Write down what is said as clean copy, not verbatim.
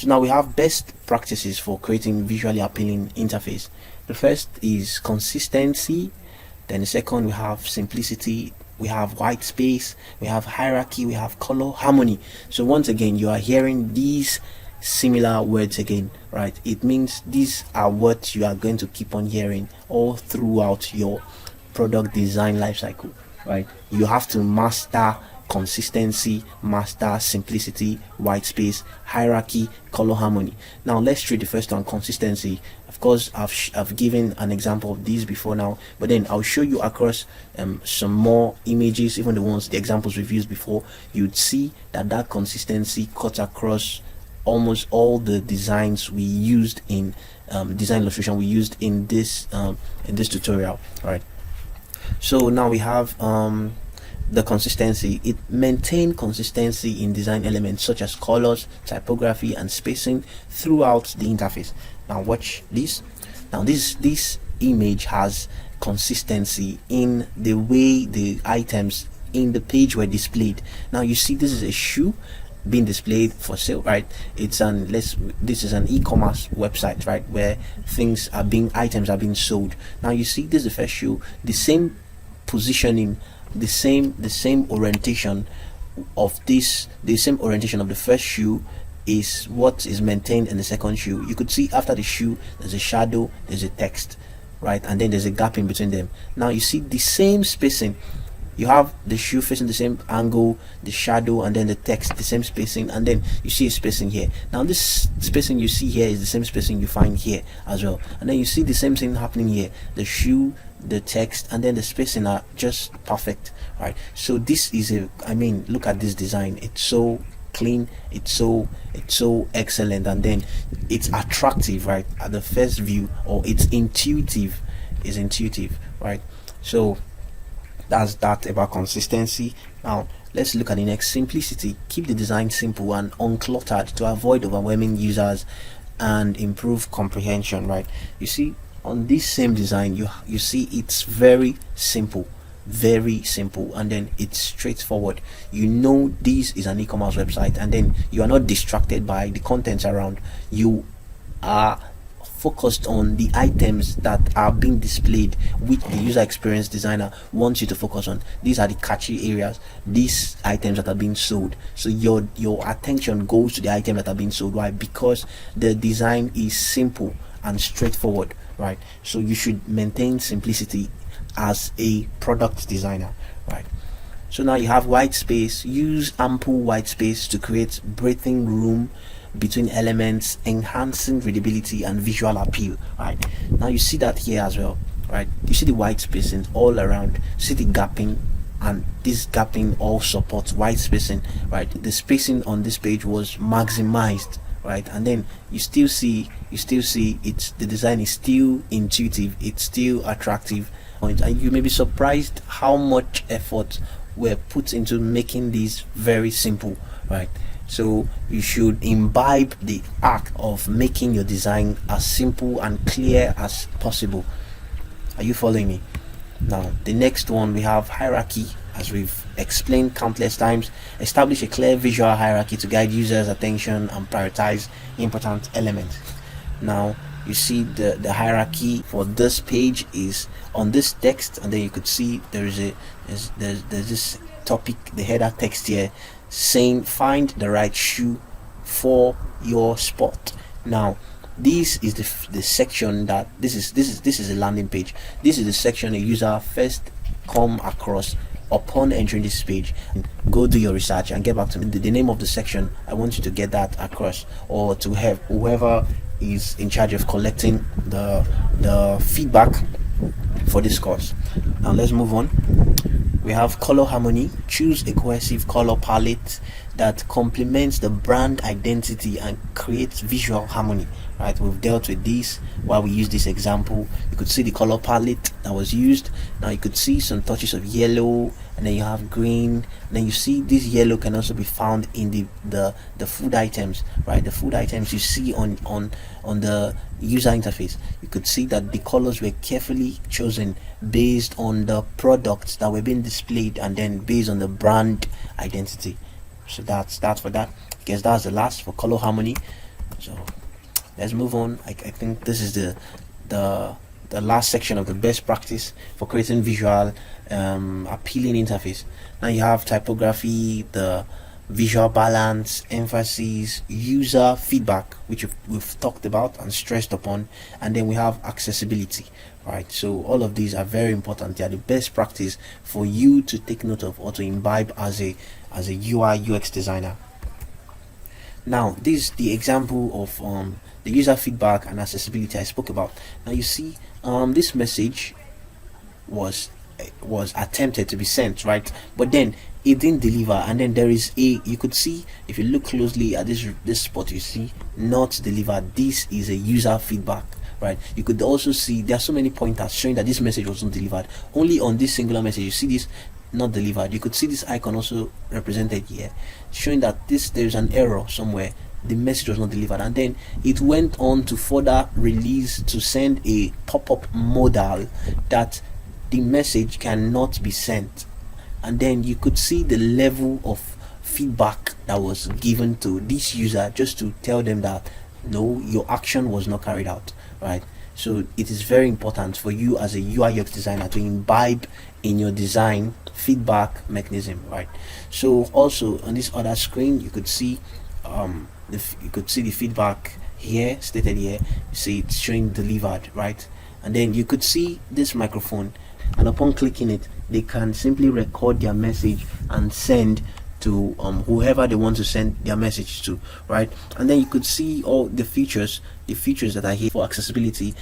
So now we have best practices for creating visually appealing interface. The first is consistency. Then the second, we have simplicity, we have white space, we have hierarchy, we have color harmony. So once again, you are hearing these similar words again, right? It means these are what you are going to keep on hearing all throughout your product design lifecycle, right? You have to master consistency, master simplicity, white space, hierarchy, color harmony. Now let's treat the first one, consistency. Of course, I've given an example of these before now, but then I'll show you across some more images, even the examples we've used before. You'd see that consistency cuts across almost all the designs we used in design illustration we used in this tutorial, right? So now we have the consistency. It maintains consistency in design elements such as colors, typography, and spacing throughout the interface. Now watch this. Now this image has consistency in the way the items in the page were displayed. Now you see this is a shoe being displayed for sale, right? This is an e-commerce website, right, where items are being sold. Now you see this is the first shoe, the same positioning, the same orientation of the first shoe is what is maintained in the second shoe. You could see after the shoe there's a shadow, there's a text, right, and then there's a gap in between them. Now you see the same spacing. You have the shoe facing the same angle, the shadow, and then the text, the same spacing, and then you see a spacing here. Now this spacing you see here is the same spacing you find here as well, and then you see the same thing happening here. The shoe, the text, and then the spacing are just perfect, right? So this is look at this design. It's so clean, it's so excellent, and then it's attractive, right, at the first view, or it's intuitive, right? So that's that about consistency. Now let's look at the next, simplicity. Keep the design simple and uncluttered to avoid overwhelming users and improve comprehension, right? You see on this same design, you see it's very simple, and then it's straightforward. You know this is an e-commerce website, and then you are not distracted by the contents around. You are focused on the items that are being displayed, which the user experience designer wants you to focus on. These are the catchy areas, these items that are being sold. So your attention goes to the items that are being sold. Why? Because the design is simple and straightforward, right? So you should maintain simplicity as a product designer, right? So now you have white space. Use ample white space to create breathing room between elements, enhancing readability and visual appeal, right? Now you see that here as well, right? You see the white spacing all around, see the gapping, and this gapping all supports white spacing, right? The spacing on this page was maximized, right? And then you still see the design is still intuitive, it's still attractive, and you may be surprised how much effort were put into making these very simple, right? So you should imbibe the act of making your design as simple and clear as possible. Are you following me? Now the next one, we have hierarchy. As we've explained countless times, establish a clear visual hierarchy to guide users' attention and prioritize important elements. Now you see the hierarchy for this page is on this text, and then you could see there's this topic, the header text here, saying find the right shoe for your spot. Now this is the section that this is a landing page. This is the section a user first come across upon entering this page. Go do your research and get back to me. The name of the section, I want you to get that across, or to have whoever is in charge of collecting the feedback for this course. Now let's move on. We have color harmony. Choose a cohesive color palette that complements the brand identity and creates visual harmony, right? We've dealt with this while we use this example. You could see the color palette that was used. Now you could see some touches of yellow, and then you have green, and then you see this yellow can also be found in the food items, right? The food items you see on the user interface. You could see that the colors were carefully chosen based on the products that were being displayed, and then based on the brand identity. So that's for that. I guess that's the last for color harmony. So let's move on. I think this is the last section of the best practice for creating visual appealing interface. Now you have typography, the visual balance, emphasis, user feedback, which we've talked about and stressed upon, and then we have accessibility. Right, so all of these are very important. They are the best practice for you to take note of or to imbibe as a UI UX designer. Now this is the example of the user feedback and accessibility I spoke about. Now you see this message was attempted to be sent, right, but then it didn't deliver, and then there is you could see, if you look closely at this spot, you see not delivered. This is a user feedback, right? You could also see there are so many pointers showing that this message wasn't delivered. Only on this singular message you see this not delivered. You could see this icon also represented here, showing that there's an error somewhere. The message was not delivered, and then it went on to further release to send a pop-up modal that the message cannot be sent. And then you could see the level of feedback that was given to this user, just to tell them that no, your action was not carried out, right? So it is very important for you as a UI UX designer to imbibe in your design feedback mechanism, right? So also on this other screen you could see the feedback here, stated here. You see it's showing delivered, right? And then you could see this microphone, and upon clicking it, they can simply record their message and send to whoever they want to send their message to, right? And then you could see all the features that are here for accessibility.